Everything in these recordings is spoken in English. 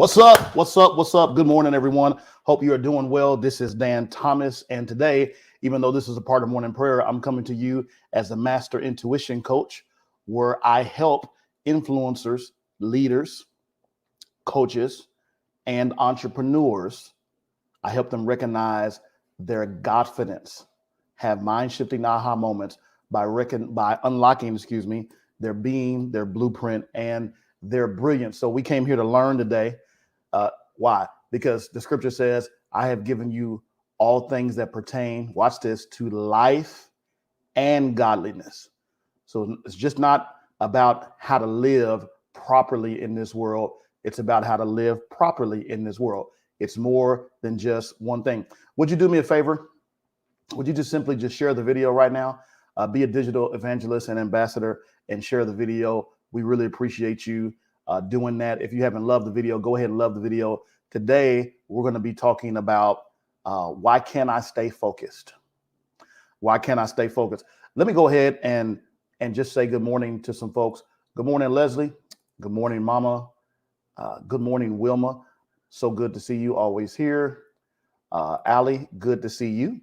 What's up? What's up? What's up? Good morning, everyone. Hope you are doing well. This is Dan Thomas. And today, even though this is a part of morning prayer, I'm coming to you as a master intuition coach where I help influencers, leaders, coaches, and entrepreneurs. I help them recognize their Godfidence, have mind-shifting aha moments by unlocking, their being, their blueprint, and their brilliance. So we came here to learn today. Why? Because the scripture says, I have given you all things that pertain, watch this, to life and godliness. So it's just not about how to live properly in this world. It's about how to live properly in this world. It's more than just one thing. Would you do me a favor? Would you just simply just share the video right now? Be a digital evangelist and ambassador and share the video. We really appreciate you doing that. If you haven't loved the video, go ahead and love the video. Today, we're going to be talking about why can't I stay focused? Why can't I stay focused? Let me go ahead and just say good morning to some folks. Good morning, Leslie. Good morning, Mama. Good morning, Wilma. So good to see you always here. Allie, good to see you.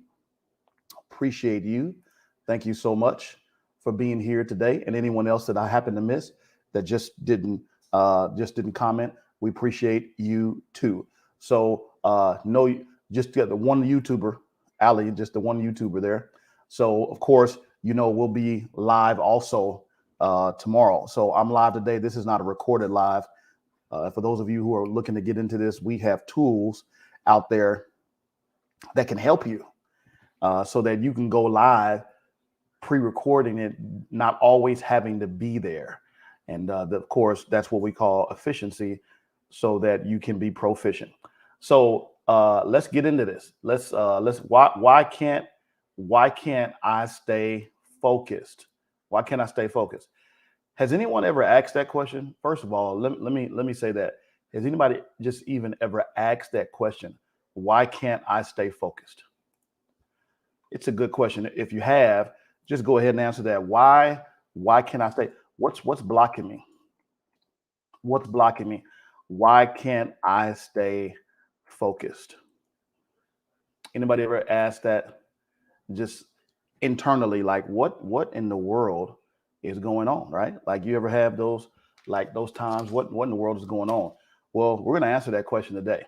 Appreciate you. Thank you so much for being here today. And anyone else that I happen to miss that just didn't comment, we appreciate you too. So no, just get the one YouTuber, Allie, just the one YouTuber there. So of course, we'll be live also tomorrow. So I'm live today. This is not a recorded live. For those of you who are looking to get into this, we have tools out there that can help you so that you can go live pre-recording it, not always having to be there. And of course, that's what we call efficiency, so that you can be proficient. So let's get into this. Why can't I stay focused? Why can't I stay focused? Has anyone ever asked that question? First of all, let me say that. Has anybody just even ever asked that question? Why can't I stay focused? It's a good question. If you have, just go ahead and answer that. Why can't I stay? What's blocking me? What's blocking me? Why can't I stay focused? Anybody ever asked that just internally, like what in the world is going on, right? Like you ever have those times, what in the world is going on? Well, we're going to answer that question today.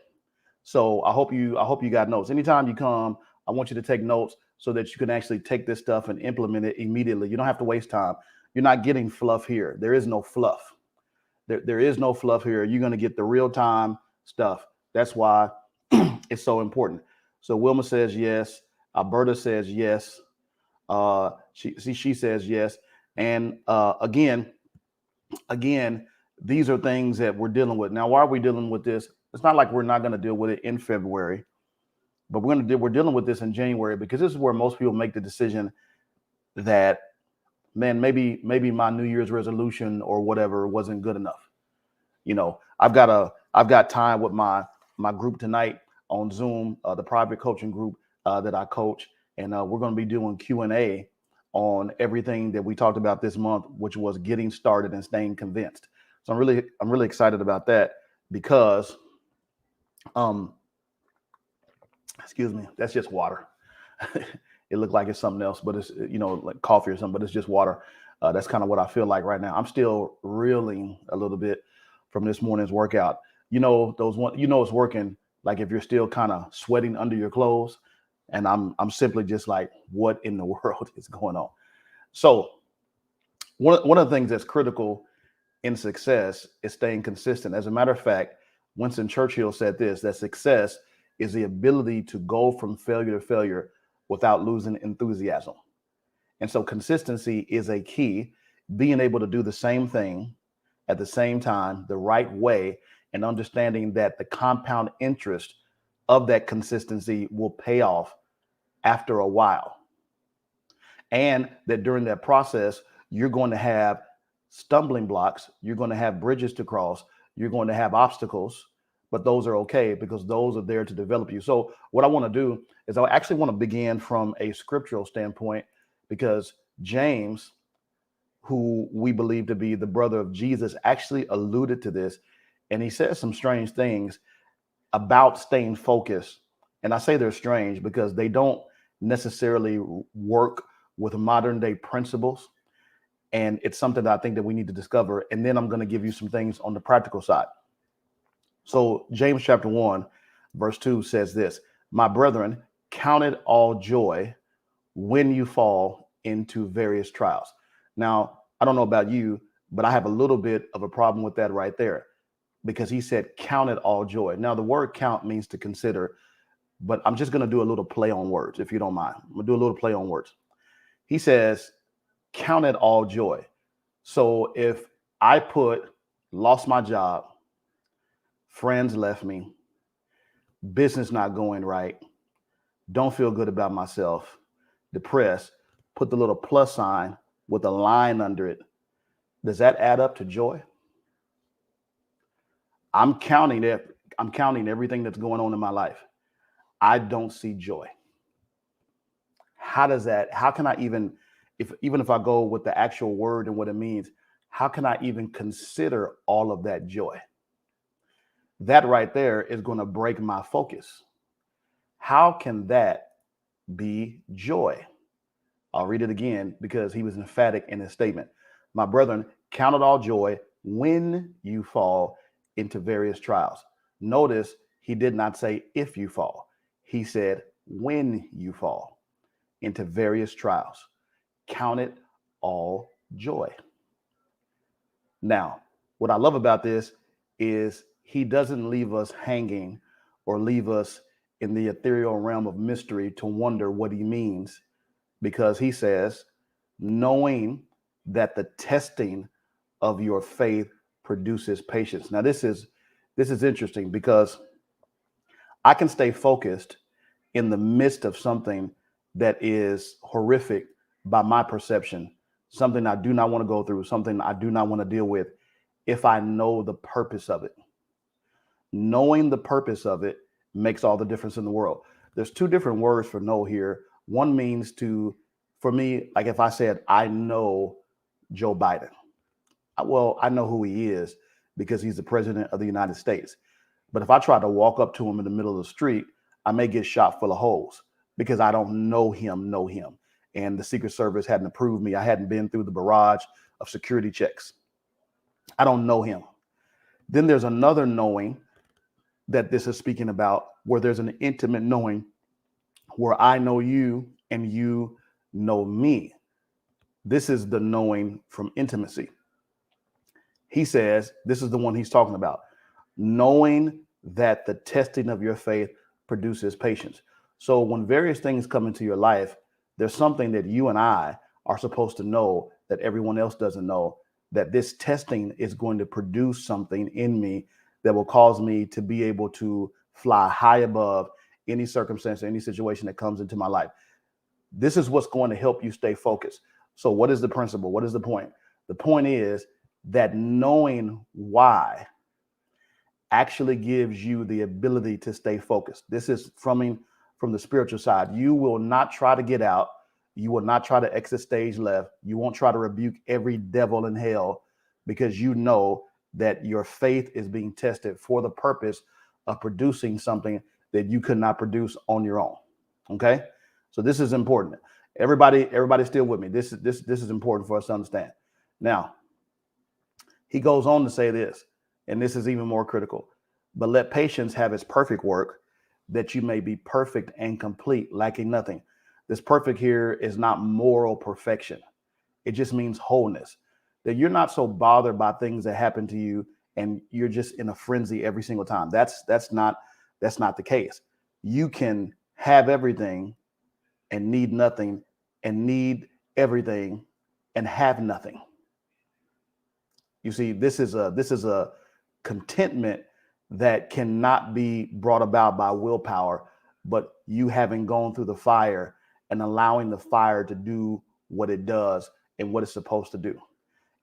So I hope you got notes. Anytime you come, I want you to take notes so that you can actually take this stuff and implement it immediately. You don't have to waste time. You're not getting fluff here. There is no fluff. There is no fluff here. You're going to get the real time stuff. That's why it's so important. So Wilma says yes. Alberta says yes. She says yes. And again, these are things that we're dealing with. Now, why are we dealing with this? It's not like we're not going to deal with it in February, but we're dealing with this in January, because this is where most people make the decision that, man, maybe my New Year's resolution or whatever wasn't good enough. I've got time with my group tonight on Zoom, the private coaching group that I coach, and we're going to be doing Q&A on everything that we talked about this month, which was getting started and staying convinced. So I'm really excited about that, because excuse me, that's just water. It looked like it's something else, but it's, like coffee or something, but it's just water. That's kind of what I feel like right now. I'm still reeling a little bit from this morning's workout. It's working, like if you're still kind of sweating under your clothes, and I'm simply just like, what in the world is going on? So one of the things that's critical in success is staying consistent. As a matter of fact, Winston Churchill said this, that success is the ability to go from failure to failure without losing enthusiasm. And so consistency is a key. Being able to do the same thing at the same time, the right way, and understanding that the compound interest of that consistency will pay off after a while. And that during that process, you're going to have stumbling blocks, you're going to have bridges to cross, you're going to have obstacles, but those are okay, because those are there to develop you. So what I want to do is I actually want to begin from a scriptural standpoint, because James, who we believe to be the brother of Jesus, actually alluded to this And he says some strange things about staying focused. And I say they're strange because they don't necessarily work with modern day principles. And it's something that I think that we need to discover. And then I'm going to give you some things on the practical side. So James chapter 1, verse 2 says this: my brethren, count it all joy when you fall into various trials. Now, I don't know about you, but I have a little bit of a problem with that right there, because he said, count it all joy. Now, the word count means to consider, but I'm just going to do a little play on words, if you don't mind. I'm going to do a little play on words. He says, count it all joy. So if I put lost my job, friends left me, business not going right, don't feel good about myself, depressed, put the little plus sign with a line under it, does that add up to joy? I'm counting it. I'm counting everything that's going on in my life. I don't see joy. How can I even if I go with the actual word and what it means, how can I even consider all of that joy? That right there is going to break my focus. How can that be joy? I'll read it again because he was emphatic in his statement. My brethren, count it all joy when you fall into various trials. Notice he did not say if you fall. He said when you fall into various trials. Count it all joy. Now, what I love about this is he doesn't leave us hanging or leave us in the ethereal realm of mystery to wonder what he means, because he says, knowing that the testing of your faith produces patience. Now, this is interesting because I can stay focused in the midst of something that is horrific by my perception, something I do not want to go through, something I do not want to deal with, if I know the purpose of it. Knowing the purpose of it makes all the difference in the world. There's two different words for know here. One means to, for me, like if I said, I know Joe Biden, well, I know who he is because he's the president of the United States. But if I try to walk up to him in the middle of the street, I may get shot full of holes because I don't know him. And the Secret Service hadn't approved me. I hadn't been through the barrage of security checks. I don't know him. Then there's another knowing that this is speaking about, where there's an intimate knowing where I know you and you know me. This is the knowing from intimacy. He says, this is the one he's talking about, knowing that the testing of your faith produces patience. So when various things come into your life, there's something that you and I are supposed to know that everyone else doesn't know, that this testing is going to produce something in me that will cause me to be able to fly high above any circumstance, any situation that comes into my life. This is what's going to help you stay focused. So what is the principle? What is the point? The point is that knowing why actually gives you the ability to stay focused. This is from the spiritual side. You will not try to get out. You will not try to exit stage left. You won't try to rebuke every devil in hell, because you know that your faith is being tested for the purpose of producing something that you could not produce on your own. Okay? So this is important. Everybody's still with me. This is important for us to understand. Now, he goes on to say this, and this is even more critical. But let patience have its perfect work, that you may be perfect and complete, lacking nothing. This perfect here is not moral perfection. It just means wholeness, that you're not so bothered by things that happen to you and you're just in a frenzy every single time. That's not the case. You can have everything and need nothing, and need everything and have nothing. You see, this is a contentment that cannot be brought about by willpower, but you having gone through the fire and allowing the fire to do what it does and what it's supposed to do.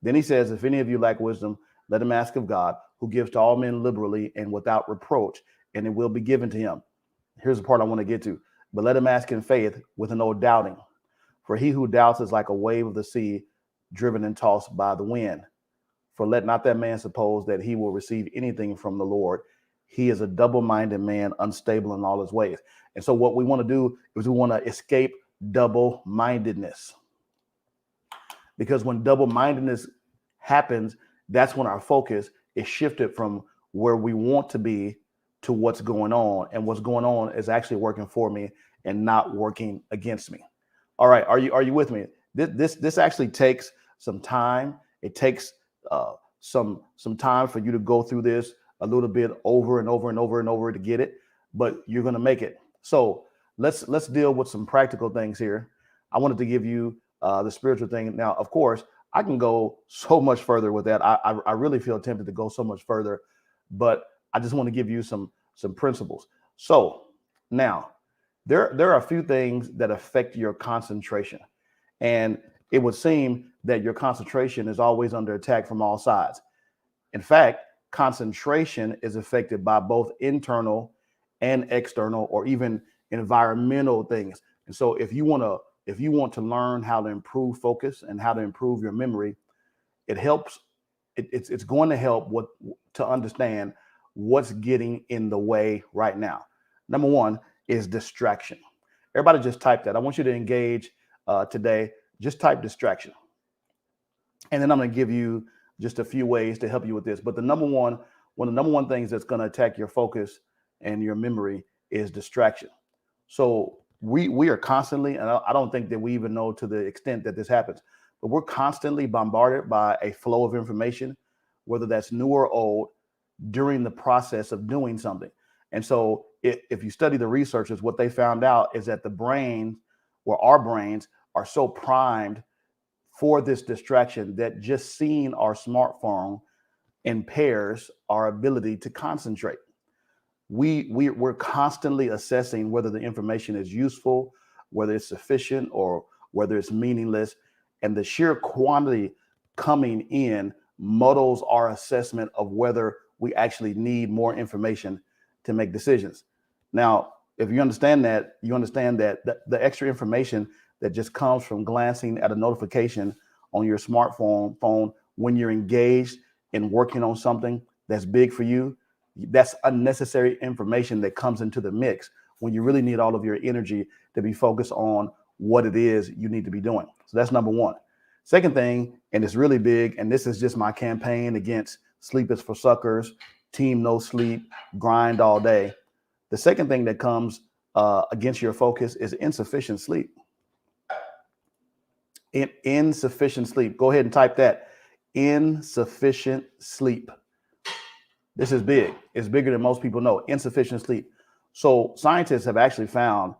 Then he says, if any of you lack wisdom, let him ask of God, who gives to all men liberally and without reproach, and it will be given to him. Here's the part I want to get to. But let him ask in faith with no doubting. For he who doubts is like a wave of the sea, driven and tossed by the wind. For let not that man suppose that he will receive anything from the Lord. He is a double-minded man, unstable in all his ways. And so what we want to do is we want to escape double-mindedness. Because when double-mindedness happens, that's when our focus is shifted from where we want to be to what's going on. And what's going on is actually working for me and not working against me. All right, are you with me? This actually takes some time. It takes some time for you to go through this a little bit over and over and over and over to get it, but you're going to make it. So let's deal with some practical things here. I wanted to give you the spiritual thing. Now, of course, I can go so much further with that. I really feel tempted to go so much further, but I just want to give you some principles. So now there are a few things that affect your concentration, and it would seem that your concentration is always under attack from all sides. In fact, concentration is affected by both internal and external, or even environmental things. And so if you want to learn how to improve focus and how to improve your memory, it's going to help to understand what's getting in the way right now. Number one is distraction. Everybody just type that. I want you to engage today. Just type distraction. And then I'm going to give you just a few ways to help you with this. But one of the number one things that's going to attack your focus and your memory is distraction. So we are constantly, and I don't think that we even know to the extent that this happens, but we're constantly bombarded by a flow of information, whether that's new or old, during the process of doing something. And so if you study the researchers, what they found out is that our brains are so primed for this distraction that just seeing our smartphone impairs our ability to concentrate. We're constantly assessing whether the information is useful, whether it's sufficient, or whether it's meaningless. And the sheer quantity coming in muddles our assessment of whether we actually need more information to make decisions. Now, if you understand that, the extra information that just comes from glancing at a notification on your smartphone when you're engaged in working on something that's big for you, that's unnecessary information that comes into the mix when you really need all of your energy to be focused on what it is you need to be doing. So that's number one. Second thing, and it's really big, and this is just my campaign against sleep is for suckers, team no sleep, grind all day. The second thing that comes against your focus is insufficient sleep. Insufficient sleep. Go ahead and type that. Insufficient sleep. This is big. It's bigger than most people know. Insufficient sleep. So scientists have actually found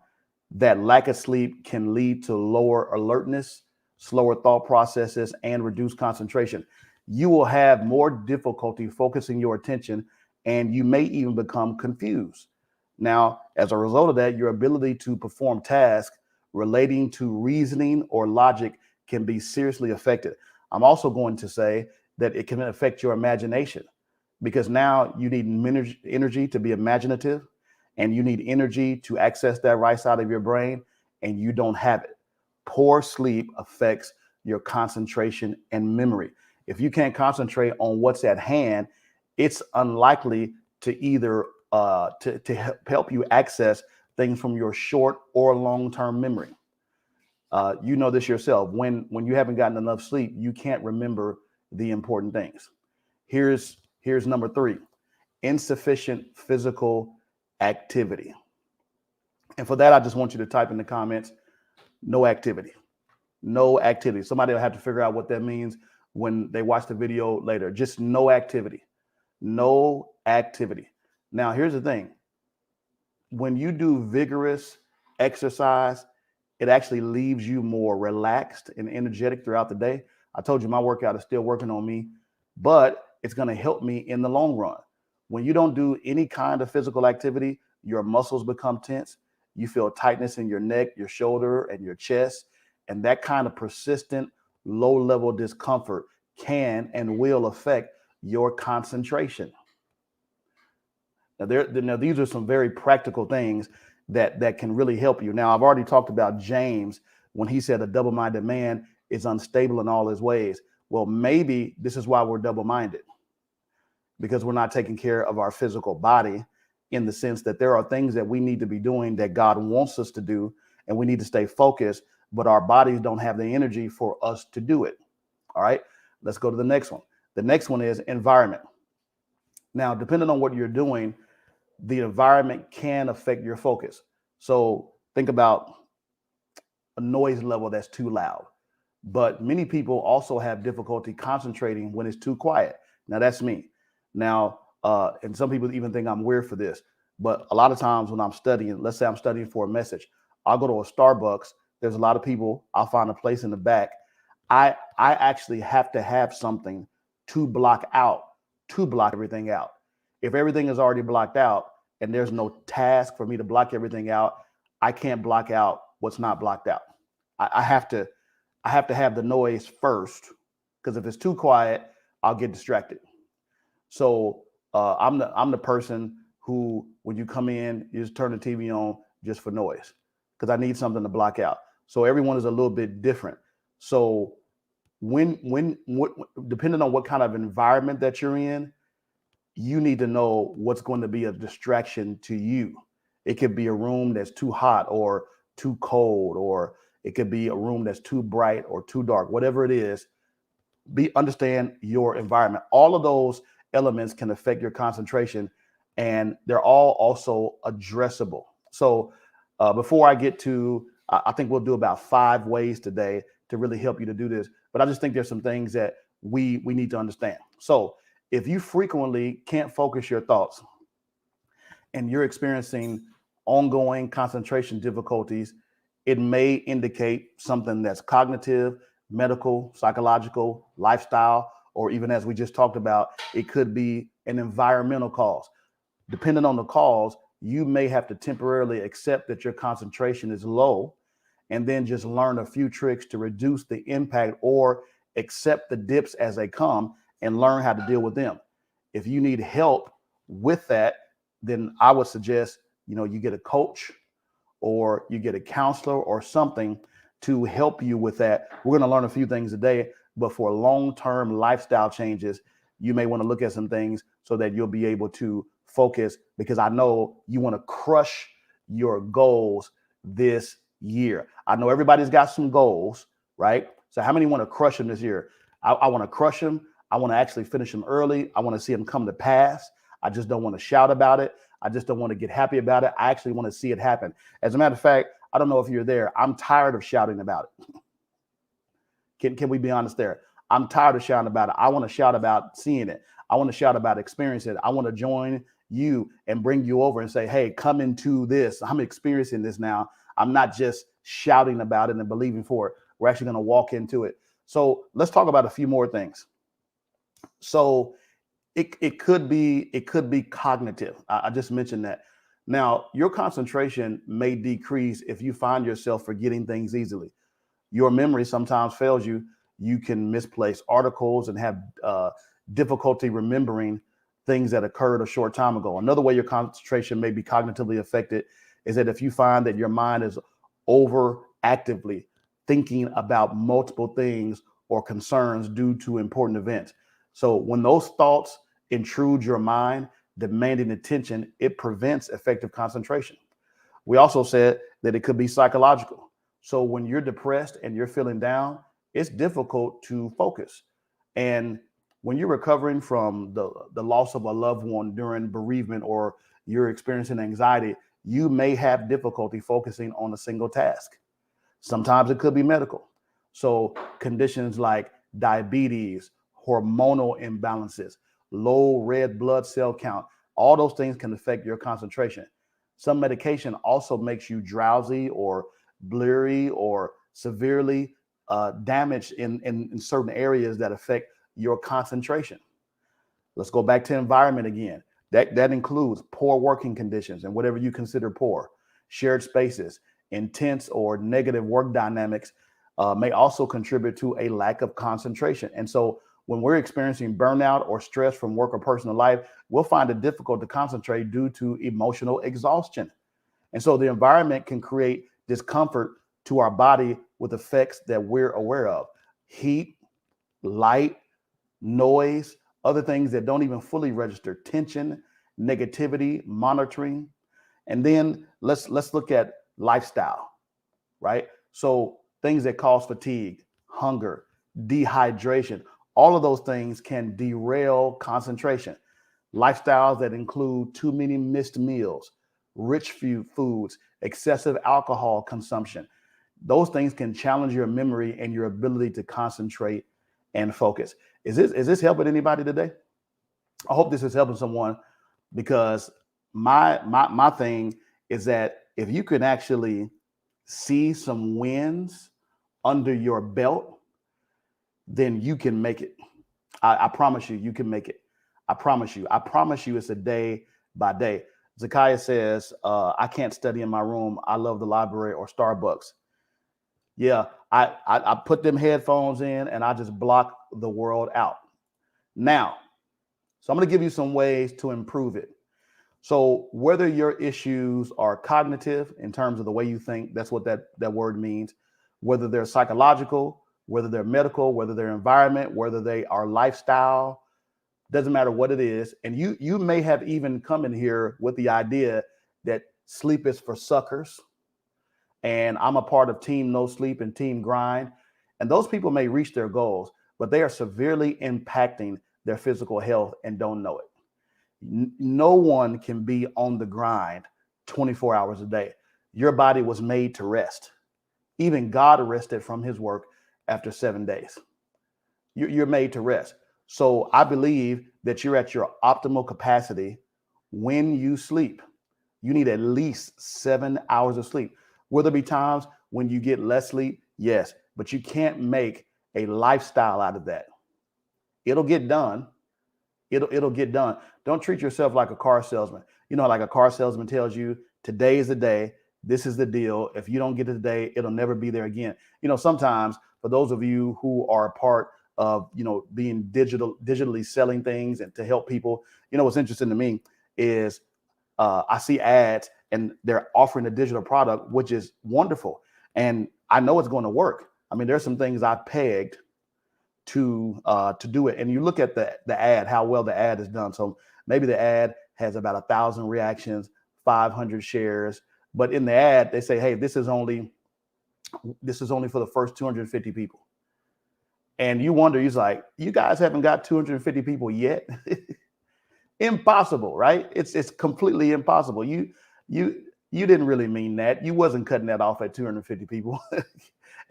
that lack of sleep can lead to lower alertness, slower thought processes, and reduced concentration. You will have more difficulty focusing your attention, and you may even become confused. Now, as a result of that, your ability to perform tasks relating to reasoning or logic can be seriously affected. I'm also going to say that it can affect your imagination, because now you need energy to be imaginative, and you need energy to access that right side of your brain, and you don't have it. Poor sleep affects your concentration and memory. If you can't concentrate on what's at hand, it's unlikely to either to help you access things from your short or long-term memory. You know this yourself. When you haven't gotten enough sleep, you can't remember the important things. Here's number three: insufficient physical activity. And for that, I just want you to type in the comments, no activity. No activity. Somebody will have to figure out what that means when they watch the video later. Just no activity. No activity. Now, here's the thing. When you do vigorous exercise, it actually leaves you more relaxed and energetic throughout the day. I told you my workout is still working on me, but it's going to help me in the long run. When you don't do any kind of physical activity, your muscles become tense. You feel tightness in your neck, your shoulder, and your chest. And that kind of persistent low-level discomfort can and will affect your concentration. Now, these are some very practical things that can really help you. Now, I've already talked about James when he said a double-minded man is unstable in all his ways. Well, maybe this is why we're double-minded, because we're not taking care of our physical body, in the sense that there are things that we need to be doing that God wants us to do, and we need to stay focused, but our bodies don't have the energy for us to do it. All right, let's go to the next one. The next one is environment. Now, depending on what you're doing, the environment can affect your focus. So think about a noise level that's too loud. But many people also have difficulty concentrating when it's too quiet. Now, that's me. Now, and some people even think I'm weird for this, but a lot of times when I'm studying, let's say I'm studying for a message, I'll go to a Starbucks. There's a lot of people. I'll find a place in the back. I actually have to have something to block everything out. If everything is already blocked out and there's no task for me to block everything out, I can't block out what's not blocked out. I have to have the noise first, because if it's too quiet, I'll get distracted. So I'm the person who, when you come in, you just turn the TV on just for noise, because I need something to block out. So everyone is a little bit different. So depending on what kind of environment that you're in, you need to know what's going to be a distraction to you. It could be a room that's too hot or too cold, or it could be a room that's too bright or too dark. Whatever it is, understand your environment. All of those elements can affect your concentration, and they're all also addressable. So before I get to, I think we'll do about 5 ways today to really help you to do this. But I just think there's some things that we need to understand. So if you frequently can't focus your thoughts and you're experiencing ongoing concentration difficulties, it may indicate something that's cognitive, medical, psychological, lifestyle, or even, as we just talked about, it could be an environmental cause. Depending on the cause, you may have to temporarily accept that your concentration is low, and then just learn a few tricks to reduce the impact, or accept the dips as they come and learn how to deal with them. If you need help with that, then I would suggest, you get a coach or you get a counselor or something to help you with that. We're going to learn a few things today, but for long-term lifestyle changes, you may want to look at some things so that you'll be able to focus, because I know you want to crush your goals this year. I know everybody's got some goals, right? So how many want to crush them this year? I want to crush them. I want to actually finish them early. I want to see them come to pass. I just don't want to shout about it. I just don't want to get happy about it. I actually want to see it happen. As a matter of fact, I don't know if you're there. I'm tired of shouting about it. Can we be honest there? I'm tired of shouting about it. I want to shout about seeing it. I want to shout about experiencing it. I want to join you and bring you over and say, hey, come into this. I'm experiencing this now. I'm not just shouting about it and believing for it. We're actually going to walk into it. So let's talk about a few more things. So it could be cognitive. I just mentioned that. Now, your concentration may decrease if you find yourself forgetting things easily. Your memory sometimes fails you. You can misplace articles and have difficulty remembering things that occurred a short time ago. Another way your concentration may be cognitively affected is that if you find that your mind is overactively thinking about multiple things or concerns due to important events. So when those thoughts intrude your mind, demanding attention, it prevents effective concentration. We also said that it could be psychological. So when you're depressed and you're feeling down, it's difficult to focus. And when you're recovering from the loss of a loved one during bereavement, or you're experiencing anxiety, you may have difficulty focusing on a single task. Sometimes it could be medical. So conditions like diabetes, hormonal imbalances, low red blood cell count, all those things can affect your concentration. Some medication also makes you drowsy or blurry or severely damaged in certain areas that affect your concentration. Let's go back to environment again. That includes poor working conditions and whatever you consider poor, shared spaces, intense or negative work dynamics may also contribute to a lack of concentration. And so when we're experiencing burnout or stress from work or personal life, we'll find it difficult to concentrate due to emotional exhaustion. And so the environment can create discomfort to our body with effects that we're aware of. Heat, light, noise, other things that don't even fully register, tension, negativity, monitoring. And then let's look at lifestyle, right? So things that cause fatigue, hunger, dehydration, all of those things can derail concentration. Lifestyles that include too many missed meals, rich foods, excessive alcohol consumption. Those things can challenge your memory and your ability to concentrate and focus. Is this helping anybody today? I hope this is helping someone, because my thing is that if you can actually see some wins under your belt, then you can make it. I promise you, you can make it. I promise you. I promise you, it's a day by day. Zakiah says, I can't study in my room. I love the library or Starbucks. Yeah, I put them headphones in and I just block the world out. Now, so I'm going to give you some ways to improve it. So whether your issues are cognitive in terms of the way you think, that's what that word means, whether they're psychological, whether they're medical, whether they're environment, whether they are lifestyle, doesn't matter what it is. And you may have even come in here with the idea that sleep is for suckers, and I'm a part of Team No Sleep and Team Grind. And those people may reach their goals, but they are severely impacting their physical health and don't know it. No one can be on the grind 24 hours a day. Your body was made to rest. Even God rested from his work after 7 days. You're made to rest. So I believe that you're at your optimal capacity when you sleep. You need at least 7 hours of sleep. Will there be times when you get less sleep? Yes, but you can't make a lifestyle out of that. It'll get done. It'll get done. Don't treat yourself like a car salesman. You know, like a car salesman tells you, today is the day. This is the deal. If you don't get it today, it'll never be there again. You know, sometimes for those of you who are a part of, being digitally selling things and to help people, what's interesting to me is I see ads and they're offering a digital product, which is wonderful. And I know it's going to work. I mean, there's some things I pegged to do it. And you look at the ad, how well the ad is done. So maybe the ad has about 1,000 reactions, 500 shares, but in the ad, they say, hey, this is only for the first 250 people. And you wonder, he's like, you guys haven't got 250 people yet. Impossible, right? It's completely impossible. You didn't really mean that. You wasn't cutting that off at 250 people.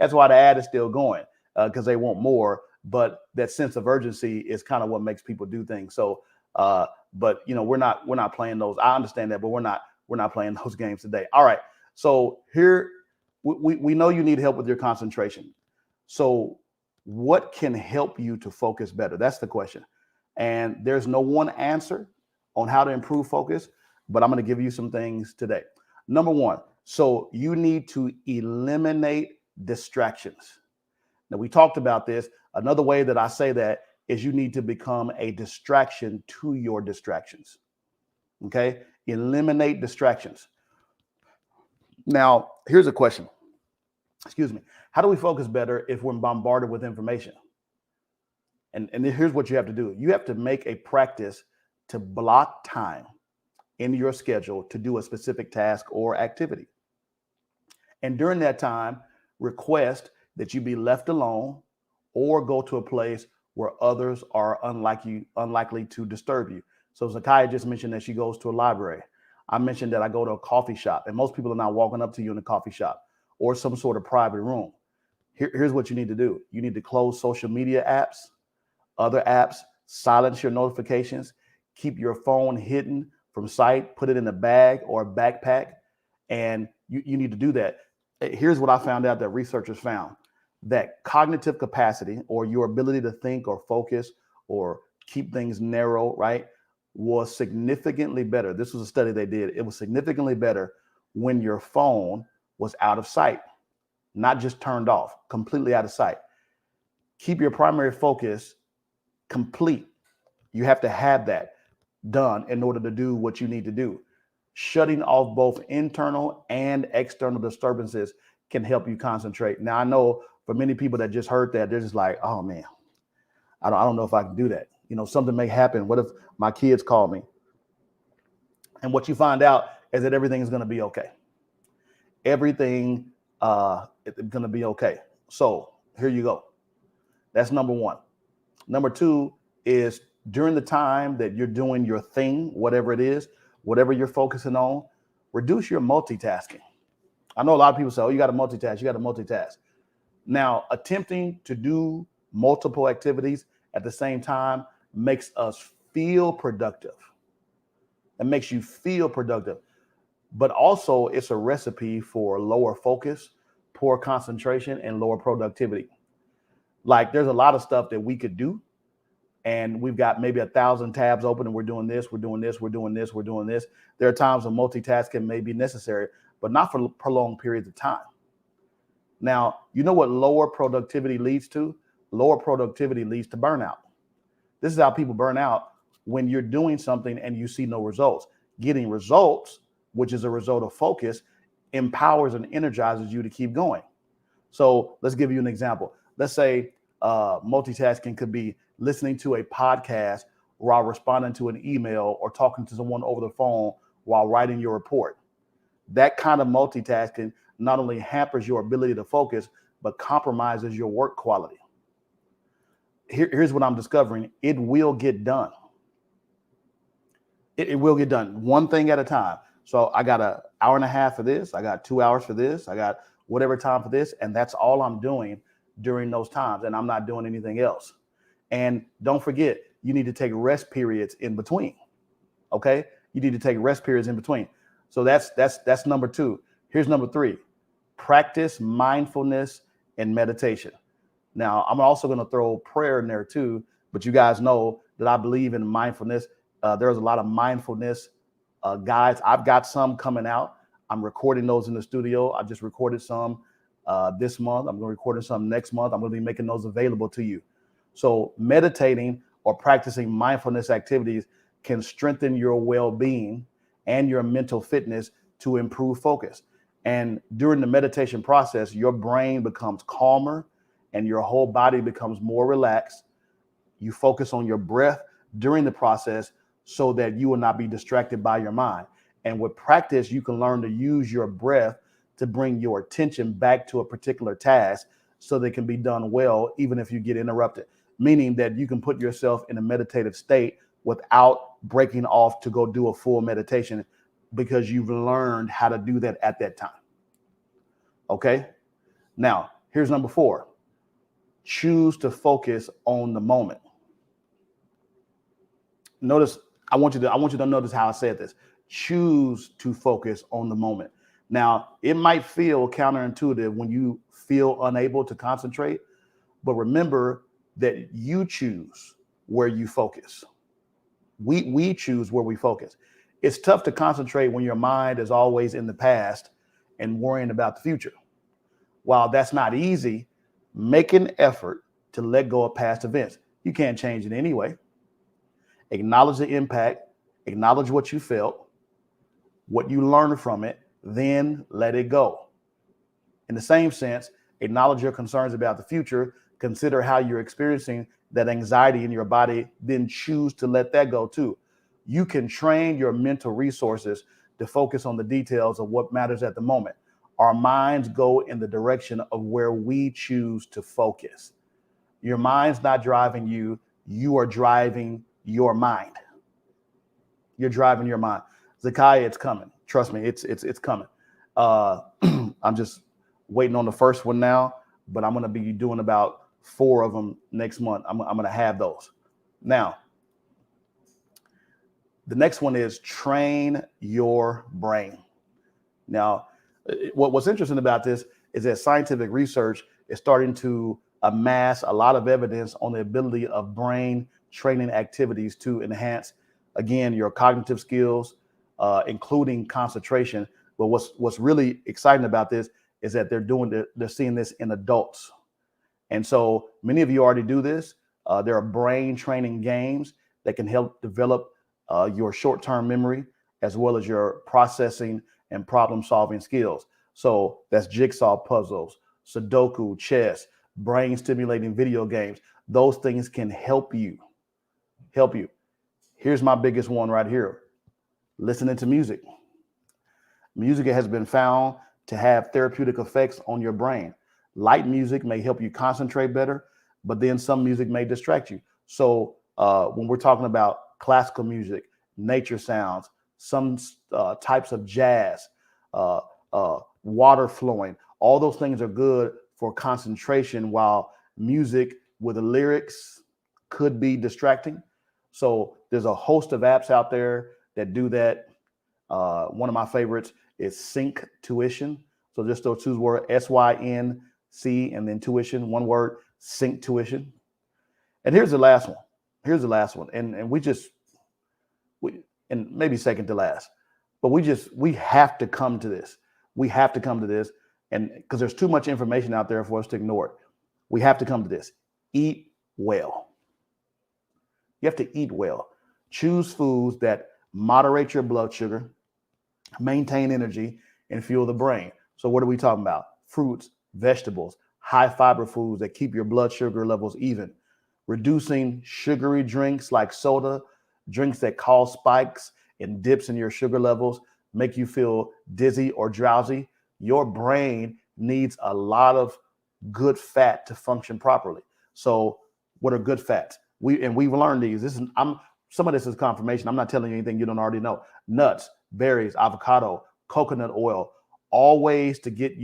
That's why the ad is still going, because they want more. But that sense of urgency is kind of what makes people do things. So, but we're not playing those. I understand that, but we're not playing those games today. All right. So here we know you need help with your concentration. So what can help you to focus better? That's the question. And there's no one answer on how to improve focus, but I'm going to give you some things today. Number one, so you need to eliminate distractions. Now, we talked about this. Another way that I say that is you need to become a distraction to your distractions. Okay? Eliminate distractions. Now, here's a question. Excuse me. How do we focus better if we're bombarded with information? And here's what you have to do. You have to make a practice to block time in your schedule to do a specific task or activity. And during that time, request that you be left alone or go to a place where others are unlikely to disturb you. So Zakiah just mentioned that she goes to a library. I mentioned that I go to a coffee shop, and most people are not walking up to you in a coffee shop or some sort of private room. Here's what you need to do. You need to close social media apps, other apps, silence your notifications, keep your phone hidden from sight, put it in a bag or a backpack, and you need to do that. Here's what I found out that researchers found, that cognitive capacity, or your ability to think or focus or keep things narrow, right, was significantly better. This was a study they did. It was significantly better when your phone was out of sight, not just turned off, completely out of sight. Keep your primary focus complete. You have to have that done in order to do what you need to do. Shutting off both internal and external disturbances can help you concentrate. Now, I know for many people that just heard that, they're just like, oh man, I don't know if I can do that. Something may happen. What if my kids call me? And what you find out is that everything is going to be okay. Everything is going to be okay. So here you go. That's number one. Number two is during the time that you're doing your thing, whatever it is, whatever you're focusing on, reduce your multitasking. I know a lot of people say, oh, you got to multitask, you got to multitask. Now, attempting to do multiple activities at the same time makes us feel productive. It makes you feel productive. But also, it's a recipe for lower focus, poor concentration, and lower productivity. Like, there's a lot of stuff that we could do, and we've got maybe 1,000 tabs open, and we're doing this, we're doing this, we're doing this, we're doing this. There are times when multitasking may be necessary, but not for prolonged periods of time. Now, you know what lower productivity leads to? Lower productivity leads to burnout. This is how people burn out when you're doing something and you see no results. Getting results, which is a result of focus, empowers and energizes you to keep going. So let's give you an example. Let's say multitasking could be listening to a podcast while responding to an email or talking to someone over the phone while writing your report. That kind of multitasking not only hampers your ability to focus, but compromises your work quality. Here's what I'm discovering. It will get done. It will get done one thing at a time. So I got an hour and a half for this. I got 2 hours for this. I got whatever time for this. And that's all I'm doing during those times. And I'm not doing anything else. And don't forget, you need to take rest periods in between. Okay. You need to take rest periods in between. So that's number two. Here's number three. Practice mindfulness and meditation. Now, I'm also going to throw prayer in there too, but you guys know that I believe in mindfulness. There's a lot of mindfulness guides. I've got some coming out. I'm recording those in the studio. I just recorded some this month. I'm going to record some next month. I'm going to be making those available to you. So meditating or practicing mindfulness activities can strengthen your well-being and your mental fitness to improve focus. And during the meditation process, your brain becomes calmer and your whole body becomes more relaxed. You focus on your breath during the process so that you will not be distracted by your mind. And with practice, you can learn to use your breath to bring your attention back to a particular task so that it can be done well, even if you get interrupted, meaning that you can put yourself in a meditative state without breaking off to go do a full meditation because you've learned how to do that at that time. Okay. Now, here's number four. Choose to focus on the moment. Notice, I want you to notice how I said this. Choose to focus on the moment. Now, it might feel counterintuitive when you feel unable to concentrate, but remember that you choose where you focus. We choose where we focus. It's tough to concentrate when your mind is always in the past and worrying about the future. While that's not easy, make an effort to let go of past events. You can't change it anyway. Acknowledge the impact, acknowledge what you felt, what you learned from it, then let it go. In the same sense, acknowledge your concerns about the future, consider how you're experiencing that anxiety in your body, then choose to let that go too. You can train your mental resources to focus on the details of what matters at the moment. Our minds go in the direction of where we choose to focus. Your mind's not driving you. You are driving your mind. You're driving your mind. Zakiah, it's coming. Trust me, it's coming. I'm just waiting on the first one now, but I'm going to be doing about 4 of them next month. I'm going to have those. Now, the next one is train your brain. Now, what's interesting about this is that scientific research is starting to amass a lot of evidence on the ability of brain training activities to enhance, again, your cognitive skills, including concentration. But what's really exciting about this is that they're seeing this in adults. And so many of you already do this. There are brain training games that can help develop your short-term memory as well as your processing and problem-solving skills. So that's jigsaw puzzles, Sudoku, chess, brain-stimulating video games. those things can help you. Help you. Here's my biggest one right here. Listening to music. Music has been found to have therapeutic effects on your brain. Light music may help you concentrate better, but then some music may distract you. So when we're talking about classical music, nature sounds, some types of jazz, water flowing, all those things are good for concentration, while music with the lyrics could be distracting. So there's a host of apps out there that do that. One of my favorites is Sync Tuition. So just those two words, SYNC, and then tuition, one word, Sync Tuition. And here's the last one. And and maybe second to last, but we have to come to this. We have to come to this. And because there's too much information out there for us to ignore it. We have to come to this. Eat well. You have to eat well. Choose foods that moderate your blood sugar, maintain energy, and fuel the brain. So what are we talking about? Fruits, vegetables, high fiber foods that keep your blood sugar levels even. Reducing sugary drinks like soda, drinks that cause spikes and dips in your sugar levels, make you feel dizzy or drowsy. Your brain needs a lot of good fat to function properly. So what are good fats? We've learned these. Some of this is confirmation. I'm not telling you anything you don't already know. Nuts, berries, avocado, coconut oil, all ways to get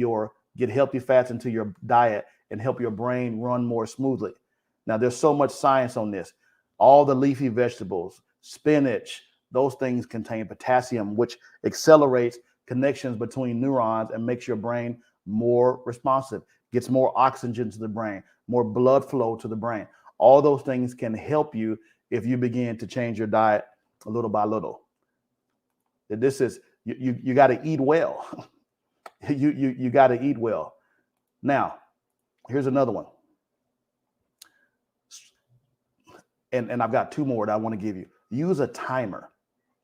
healthy fats into your diet and help your brain run more smoothly. Now, there's so much science on this. All the leafy vegetables, spinach, those things contain potassium, which accelerates connections between neurons and makes your brain more responsive, gets more oxygen to the brain, more blood flow to the brain. All those things can help you if you begin to change your diet little by little. This is, you got to eat well. you got to eat well. Now, here's another one. And I've got two more that I want to give you. Use a timer.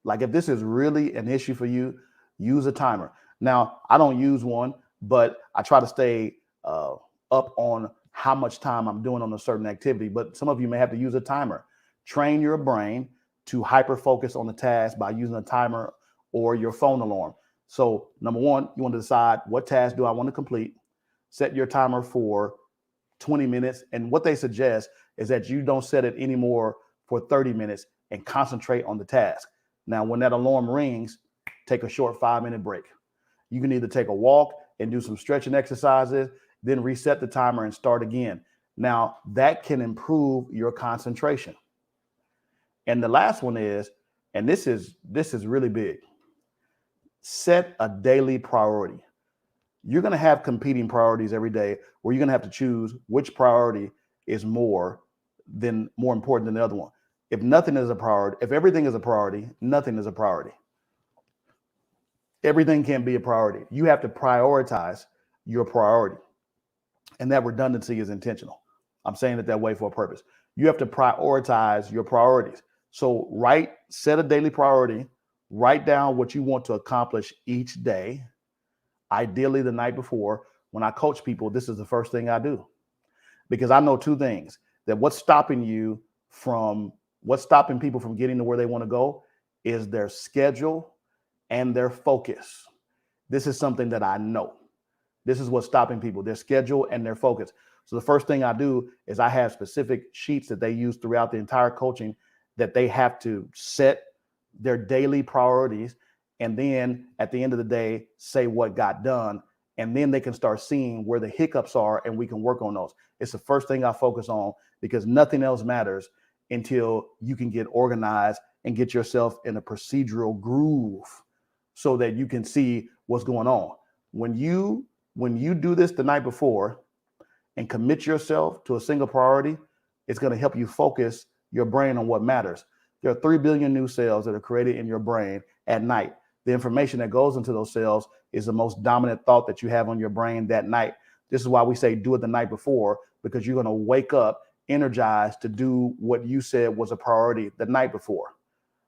Like if this is really an issue for you, use a timer. Now, I don't use one, but I try to stay up on how much time I'm doing on a certain activity. But some of you may have to use a timer. Train your brain to hyper focus on the task by using a timer or your phone alarm. So number one, you want to decide what task do I want to complete. Set your timer for 20 minutes. And what they suggest is that you don't set it anymore for 30 minutes and concentrate on the task. Now, when that alarm rings, take a short 5-minute break. You can either take a walk and do some stretching exercises, then reset the timer and start again. Now, that can improve your concentration. And the last one is, and this is really big, set a daily priority. You're going to have competing priorities every day where you're going to have to choose which priority is more important than the other one. If nothing is a priority, if everything is a priority, nothing is a priority. Everything can be a priority. You have to prioritize your priority. And that redundancy is intentional. I'm saying it that way for a purpose. You have to prioritize your priorities. So set a daily priority, write down what you want to accomplish each day, ideally the night before. When I coach people, this is the first thing I do, because I know two things: that what's stopping people from getting to where they want to go is their schedule and their focus. This is something that I know. This is what's stopping people: their schedule and their focus. So the first thing I do is I have specific sheets that they use throughout the entire coaching that they have to set their daily priorities, and then at the end of the day, say what got done. And then they can start seeing where the hiccups are and we can work on those. It's the first thing I focus on, because nothing else matters until you can get organized and get yourself in a procedural groove so that you can see what's going on. When you do this the night before and commit yourself to a single priority, it's going to help you focus your brain on what matters. There are 3 billion new cells that are created in your brain at night. The information that goes into those cells is the most dominant thought that you have on your brain that night. This is why we say do it the night before, because you're going to wake up energized to do what you said was a priority the night before.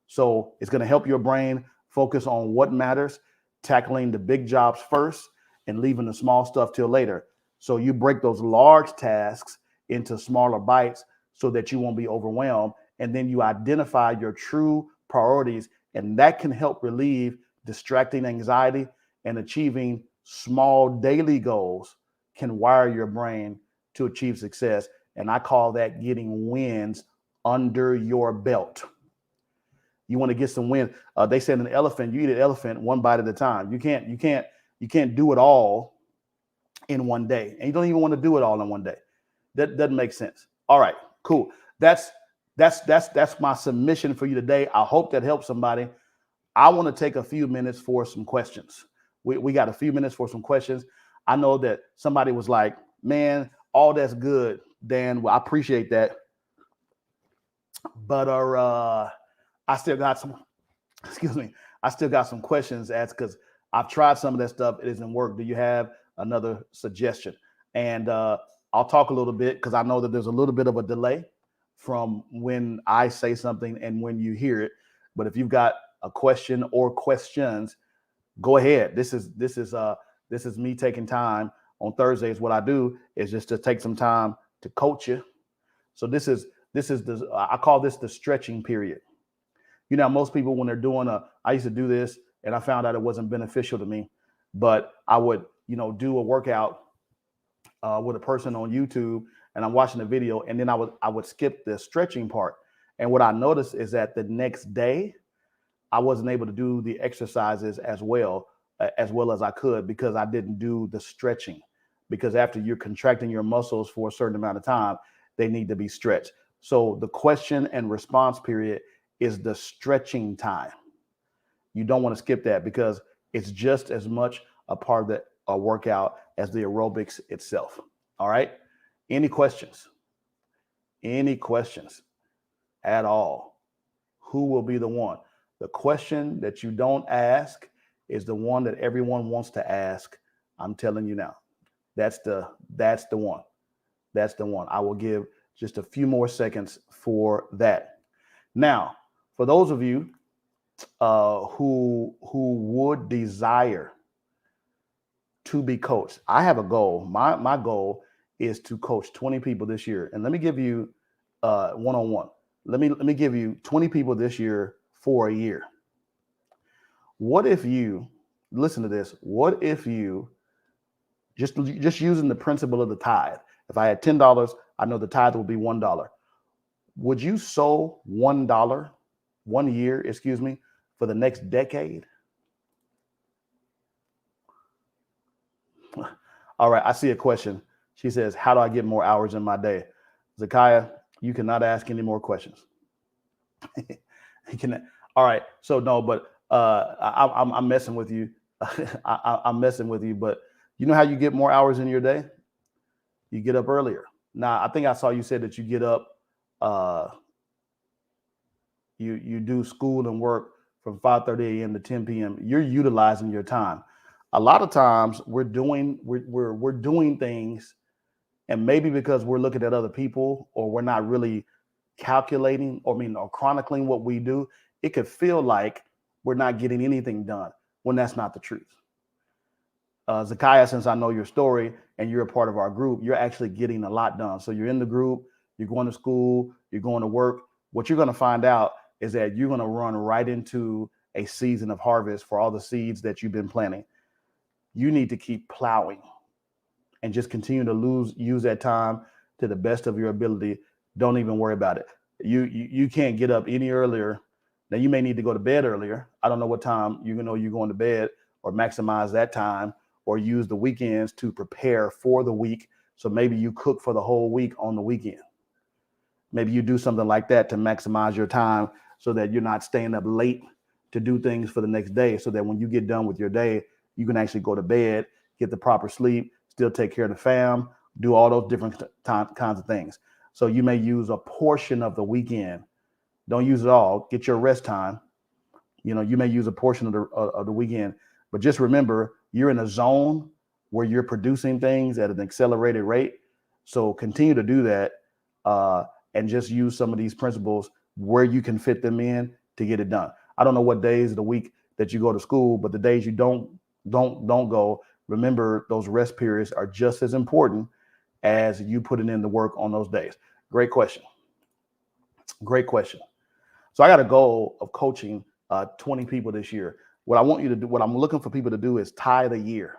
So it's going to help your brain focus on what matters, tackling the big jobs first and leaving the small stuff till later. So you break those large tasks into smaller bites so that you won't be overwhelmed. And then you identify your true priorities, and that can help relieve distracting anxiety, and achieving small daily goals can wire your brain to achieve success. And I call that getting wins under your belt. You want to get some wins. They said an elephant, you eat an elephant one bite at a time. You can't do it all in one day. And you don't even want to do it all in one day. That doesn't make sense. All right, cool. That's my submission for you today. I hope that helps somebody. I want to take a few minutes for some questions. We got a few minutes for some questions. I know that somebody was like, man, all that's good, Dan. Well, I appreciate that. But I still got some, I still got some questions asked because I've tried some of that stuff. It doesn't work. Do you have another suggestion? And I'll talk a little bit because I know that there's a little bit of a delay from when I say something and when you hear it. But if you've got a question or questions, go ahead. This is me taking time on Thursdays. What I do is just to take some time to coach you. So this is I call this the stretching period. You know, most people when they're doing I used to do this and I found out it wasn't beneficial to me, but I would, do a workout with a person on YouTube and I'm watching the video and then I would skip the stretching part. And what I noticed is that the next day I wasn't able to do the exercises as well as I could because I didn't do the stretching. Because after you're contracting your muscles for a certain amount of time, they need to be stretched. So the question and response period is the stretching time. You don't want to skip that because it's just as much a part of the workout as the aerobics itself. All right. Any questions? Any questions at all? Who will be the one? The question that you don't ask is the one that everyone wants to ask. I'm telling you now. That's the one. That's the one. I will give just a few more seconds for that. Now, for those of you who would desire to be coached, I have a goal. My goal is to coach 20 people this year. And let me give you one-on-one. Let me give you 20 people this year for a year. What if you, listen to this, what if you, just using the principle of the tithe, if I had $10, I know the tithe would be $1. Would you sow $1, 1 year, for the next decade? All right, I see a question. She says, how do I get more hours in my day? Zakiah, you cannot ask any more questions. All right, so no, but I'm messing with you. I'm messing with you, but you know how you get more hours in your day? You get up earlier. Now, I think I saw you said that you get up, you do school and work from 5:30 a.m. to 10 p.m. You're utilizing your time. A lot of times we're doing things, and maybe because we're looking at other people or we're not really calculating or chronicling what we do, it could feel like we're not getting anything done when that's not the truth. Zakiah, since I know your story and you're a part of our group, you're actually getting a lot done. So you're in the group, you're going to school, you're going to work. What you're going to find out is that you're going to run right into a season of harvest for all the seeds that you've been planting. You need to keep plowing and just continue to use that time to the best of your ability. Don't even worry about it. You can't get up any earlier. Now you may need to go to bed earlier. I don't know what time you're going to bed, or maximize that time, or use the weekends to prepare for the week. So maybe you cook for the whole week on the weekend. Maybe you do something like that to maximize your time so that you're not staying up late to do things for the next day, so that when you get done with your day, you can actually go to bed, get the proper sleep, still take care of the fam, do all those different kinds of things. So you may use a portion of the weekend. Don't use it all. Get your rest time. You may use a portion of the weekend, but just remember, you're in a zone where you're producing things at an accelerated rate. So continue to do that, and just use some of these principles where you can fit them in to get it done. I don't know what days of the week that you go to school, but the days you don't go, remember those rest periods are just as important as you putting in the work on those days. Great question. Great question. So I got a goal of coaching 20 people this year. What I want you to do, what I'm looking for people to do is tithe a year,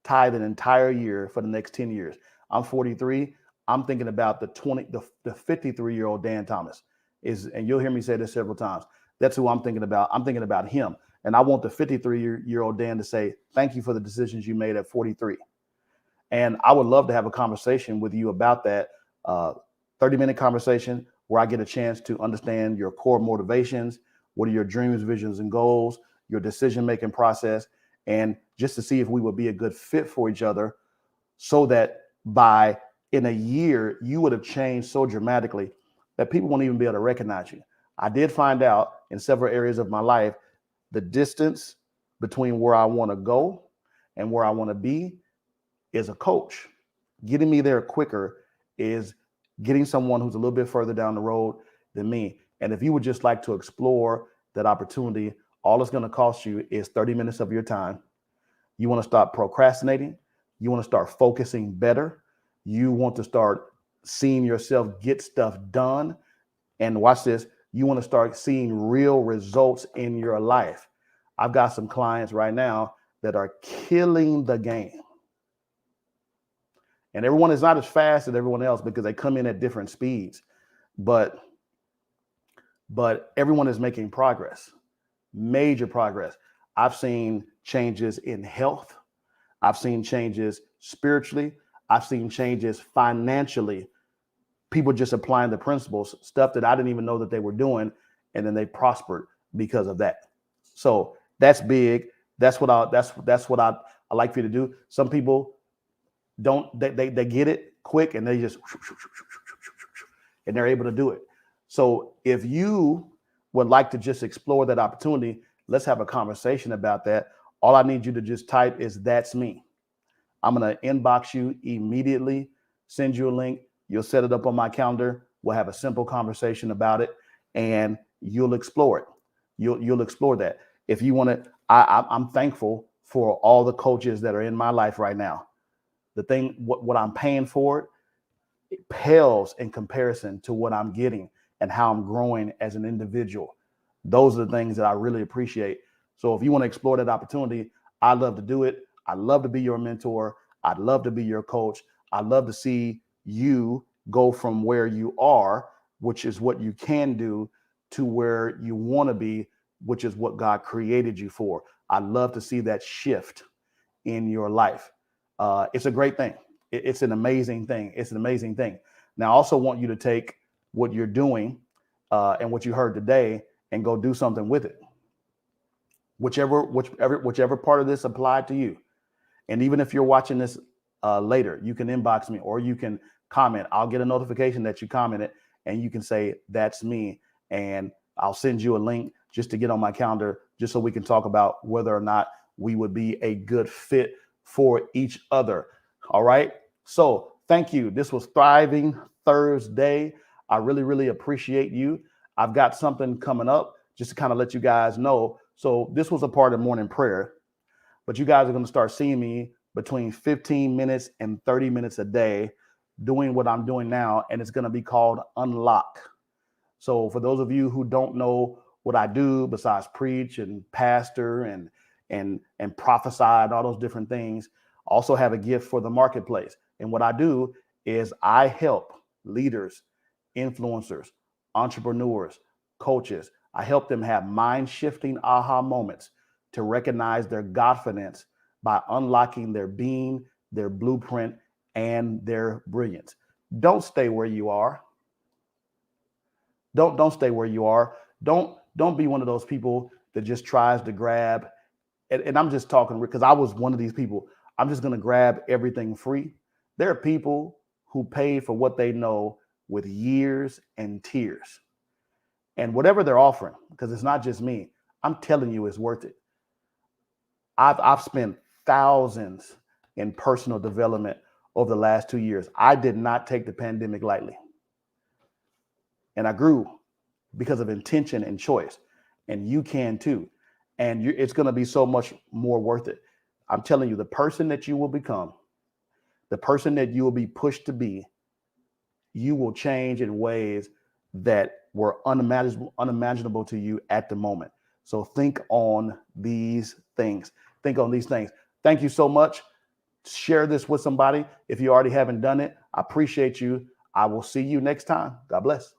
tithe an entire year for the next 10 years. I'm 43. I'm thinking about the 53-year-old Dan Thomas and you'll hear me say this several times. That's who I'm thinking about. I'm thinking about him. And I want the 53-year-old Dan to say, thank you for the decisions you made at 43. And I would love to have a conversation with you about that 30-minute conversation where I get a chance to understand your core motivations, what are your dreams, visions, and goals, your decision-making process, and just to see if we would be a good fit for each other so that in a year, you would have changed so dramatically that people won't even be able to recognize you. I did find out in several areas of my life, the distance between where I want to go and where I want to be is a coach. Getting me there quicker is getting someone who's a little bit further down the road than me. And if you would just like to explore that opportunity, all it's going to cost you is 30 minutes of your time. You want to stop procrastinating. You want to start focusing better. You want to start seeing yourself get stuff done. And watch this, you want to start seeing real results in your life. I've got some clients right now that are killing the game. And everyone is not as fast as everyone else because they come in at different speeds. But everyone is making progress, major progress. I've seen changes in health. I've seen changes spiritually. I've seen changes financially. People just applying the principles, stuff that I didn't even know that they were doing, and then they prospered because of that. So that's big. That's what I like for you to do. Some people don't, they get it quick and they just, and they're able to do it. So if you would like to just explore that opportunity, let's have a conversation about that. All I need you to just type is "that's me." I'm going to inbox you immediately, send you a link. You'll set it up on my calendar. We'll have a simple conversation about it and you'll explore it. You'll explore that. If you want to, I'm thankful for all the coaches that are in my life right now. The thing, what I'm paying for it pales in comparison to what I'm getting and how I'm growing as an individual. Those are the things that I really appreciate. So if you want to explore that opportunity, I'd love to do it. I'd love to be your mentor. I'd love to be your coach. I'd love to see you go from where you are, which is what you can do, to where you want to be, which is what God created you for. I'd love to see that shift in your life. It's a great thing. It's an amazing thing. It's an amazing thing. Now, I also want you to take what you're doing and what you heard today and go do something with it. Whichever part of this applied to you. And even if you're watching this later, you can inbox me or you can comment. I'll get a notification that you commented and you can say, "That's me." And I'll send you a link just to get on my calendar, just so we can talk about whether or not we would be a good fit for each other. All right. So thank you. This was Thriving Thursday. I really, really appreciate you. I've got something coming up just to kind of let you guys know. So this was a part of morning prayer, but you guys are going to start seeing me between 15 minutes and 30 minutes a day doing what I'm doing now. And it's going to be called Unlock. So for those of you who don't know what I do besides preach and pastor and prophesy and all those different things, I also have a gift for the marketplace. And what I do is I help leaders, influencers, entrepreneurs, coaches. I help them have mind-shifting aha moments to recognize their Godfidence by unlocking their being, their blueprint, and their brilliance. Don't stay where you are. Don't stay where you are. Don't be one of those people that just tries to grab. And I'm just talking because I was one of these people. I'm just going to grab everything free. There are people who pay for what they know with years and tears. And whatever they're offering, because it's not just me, I'm telling you it's worth it. I've spent thousands in personal development over the last 2 years. I did not take the pandemic lightly. And I grew because of intention and choice. And you can too. And it's going to be so much more worth it. I'm telling you, the person that you will become, the person that you will be pushed to be, you will change in ways that were unimaginable to you at the moment. So think on these things. Think on these things. Thank you so much. Share this with somebody if you already haven't done it. I appreciate you. I will see you next time. God bless.